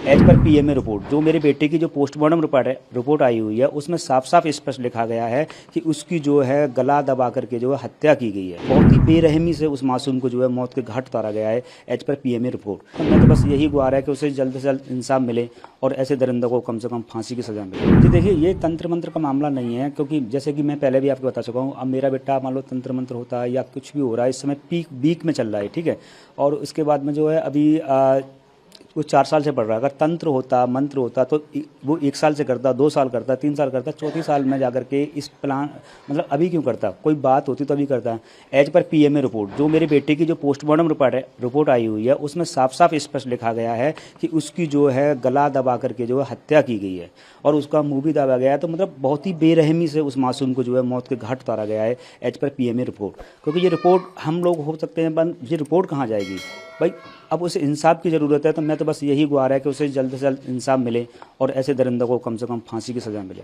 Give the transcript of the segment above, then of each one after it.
As per PMA report, जो मेरे बेटे की जो पोस्टमार्टम रिपोर्ट आई हुई है, उसमें साफ साफ स्पष्ट लिखा गया है कि उसकी जो है गला दबा करके जो है हत्या की गई है। बहुत ही बेरहमी से उस मासूम को जो है मौत के घाट उतारा गया है एज पर पीएमए रिपोर्ट। तो मैं तो बस यही गुहार है कि उसे जल्द से जल्द इंसाफ मिले और ऐसे दरिंदों को कम से कम फांसी की सजा मिले। जी देखिए, ये तंत्र मंत्र का मामला नहीं है, क्योंकि जैसे कि मैं पहले भी आपको बता चुका हूँ, अब मेरा बेटा मान लो तंत्र मंत्र होता है या कुछ भी हो रहा है, इस समय बीक में चल रहा है, ठीक है। और उसके बाद में जो है अभी वो 4 साल से पढ़ रहा है। अगर तंत्र होता, मंत्र होता तो वो 1 साल से करता, 2 साल करता, 3 साल करता, चौथी साल में जाकर के इस प्लान मतलब अभी क्यों करता? कोई बात होती तो अभी करता है। एज पर पीएमए रिपोर्ट, जो मेरे बेटे की जो पोस्टमार्टम रिपोर्ट आई हुई है, उसमें साफ साफ स्पष्ट लिखा गया है कि उसकी जो है गला दबा करके जो है हत्या की गई है और उसका मुंह भी दबा गया है। तो मतलब बहुत ही बेरहमी से उस मासूम को जो है मौत के घाट उतारा गया है एज पर पीएमए रिपोर्ट। क्योंकि ये रिपोर्ट हम लोग हो सकते हैं बंद, ये रिपोर्ट कहाँ जाएगी भाई? अब उसे इंसाफ की ज़रूरत है। तो मैं तो बस यही गुहार है कि उसे जल्द से जल्द इंसाफ मिले और ऐसे दरिंदों को कम से कम फांसी की सज़ा मिले।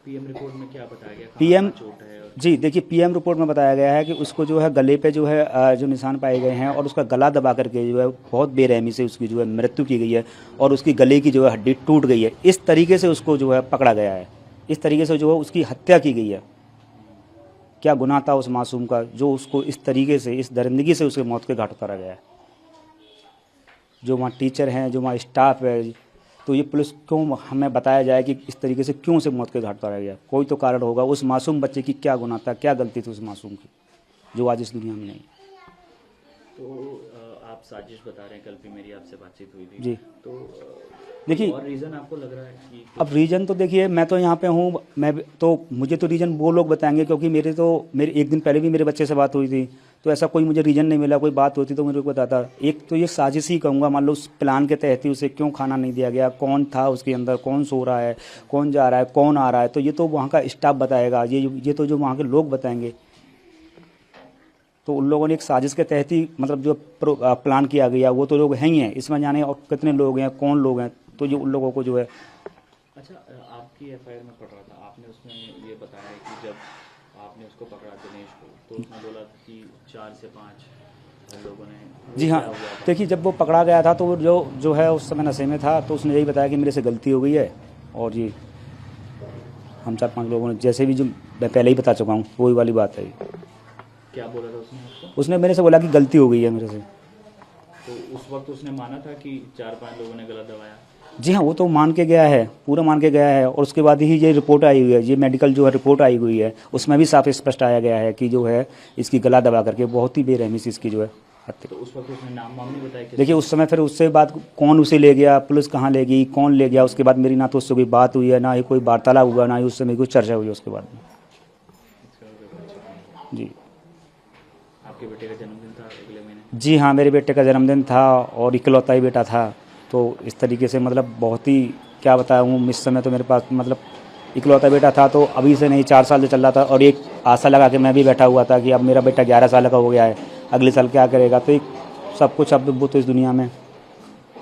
पीएम रिपोर्ट में क्या बताया गया? पीएम चोट है और... जी देखिए, पीएम रिपोर्ट में बताया गया है कि उसको जो है गले पे जो है जो निशान पाए गए हैं और उसका गला दबा करके जो है बहुत बेरहमी से उसकी जो है मृत्यु की गई है और उसकी गले की जो है हड्डी टूट गई है। इस तरीके से उसको जो है पकड़ा गया है, इस तरीके से जो है उसकी हत्या की गई है। क्या गुनाह था उस मासूम का जो उसको इस तरीके से, इस दरिंदगी से उसके मौत के घाट उतारा गया है? जो वहाँ टीचर हैं, जो वहाँ स्टाफ है, तो ये पुलिस क्यों हमें बताया जाए कि इस तरीके से क्यों उसे मौत के घाट उतारा गया? कोई तो कारण होगा। उस मासूम बच्चे की क्या गुनाह था, क्या गलती थी उस मासूम की जो आज इस दुनिया में नहीं? तो आप साजिश बता रहे हैं, कल भी मेरी आपसे बातचीत हुई थी जी। तो देखिए, और रीज़न आपको लग रहा है कि अब रीज़न तो देखिए, मैं तो यहाँ पे हूँ, मुझे तो रीज़न वो लोग बताएंगे, क्योंकि मेरे एक दिन पहले भी मेरे बच्चे से बात हुई थी, तो ऐसा कोई मुझे रीज़न नहीं मिला। कोई बात होती तो मुझे को बताता। एक तो ये साजिश ही कहूँगा, मान लो उस प्लान के तहत ही उसे क्यों खाना नहीं दिया गया, कौन था उसके अंदर, कौन सो रहा है, कौन जा रहा है, कौन आ रहा है, तो ये तो वहाँ का स्टाफ बताएगा, ये तो जो वहाँ के लोग बताएंगे। तो उन लोगों ने एक साजिश के तहत ही मतलब जो प्लान किया गया, वो तो लोग हैं ही हैं, इसमें जाने और कितने लोग हैं, कौन लोग हैं, तो ये उन लोगों को जो है। अच्छा, आपकी एफआईआर में पढ़ रहा था, आपने उसमें ये बताया कि जब आपने उसको पकड़ा दिनेश को, तो उसने बोला था कि 4 से 5 लोगों ने। जी हाँ, देखिए, जब वो पकड़ा गया था तो वो जो है उस समय नशे में था, तो उसने यही बताया कि मेरे से गलती हो गई है और ये हम 4-5 लोगों ने, जैसे भी जो मैं पहले ही बता चुका हूँ, वही वाली बात है। क्या बोला था उसने आपको? उसने मेरे से बोला कि गलती हो गई है मेरे से। तो उस वक्त उसने माना था कि 4-5 लोगों ने गलत दबाया? जी हाँ, वो तो मान के गया है, पूरा मान के गया है। और उसके बाद ही ये रिपोर्ट आई हुई है, ये मेडिकल जो है रिपोर्ट आई हुई है, उसमें भी साफ स्पष्ट आया गया है कि जो है इसकी गला दबा करके बहुत ही बेरहमी से इसकी जो है हत्या। तो उस वक्त उसने नाम वाम नहीं बताया? देखिए, उस समय फिर उससे बाद कौन उसे ले गया, पुलिस कहाँ ले गई, कौन ले गया, उसके बाद मेरी ना तो उससे कोई बात हुई है, ना ही कोई वार्तालाप हुआ, ना ही उससे मेरी कोई चर्चा हुई उसके बाद में। जी। आपके बेटे का जन्मदिन था अगले महीने? जी हाँ, मेरे बेटे का जन्मदिन था और इकलौता ही बेटा था। तो इस तरीके से मतलब बहुत ही क्या बताऊँ, इस समय तो मेरे पास मतलब इकलौता बेटा था, तो अभी से नहीं 4 साल से चल रहा था। और एक आशा लगा के मैं भी बैठा हुआ था कि अब मेरा बेटा 11 साल का हो गया है, अगले साल क्या करेगा। तो एक सब कुछ अब वो तो इस दुनिया में,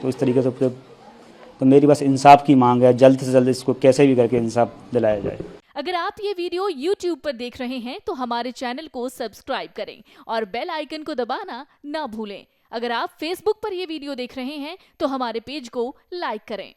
तो इस तरीके से तो मेरी बस इंसाफ की मांग है, जल्द से जल्द इसको कैसे भी करके इंसाफ दिलाया जाए। अगर आप ये वीडियो YouTube पर देख रहे हैं तो हमारे चैनल को सब्सक्राइब करें और बेल आइकन को दबाना ना भूलें। अगर आप Facebook पर ये वीडियो देख रहे हैं तो हमारे पेज को लाइक करें।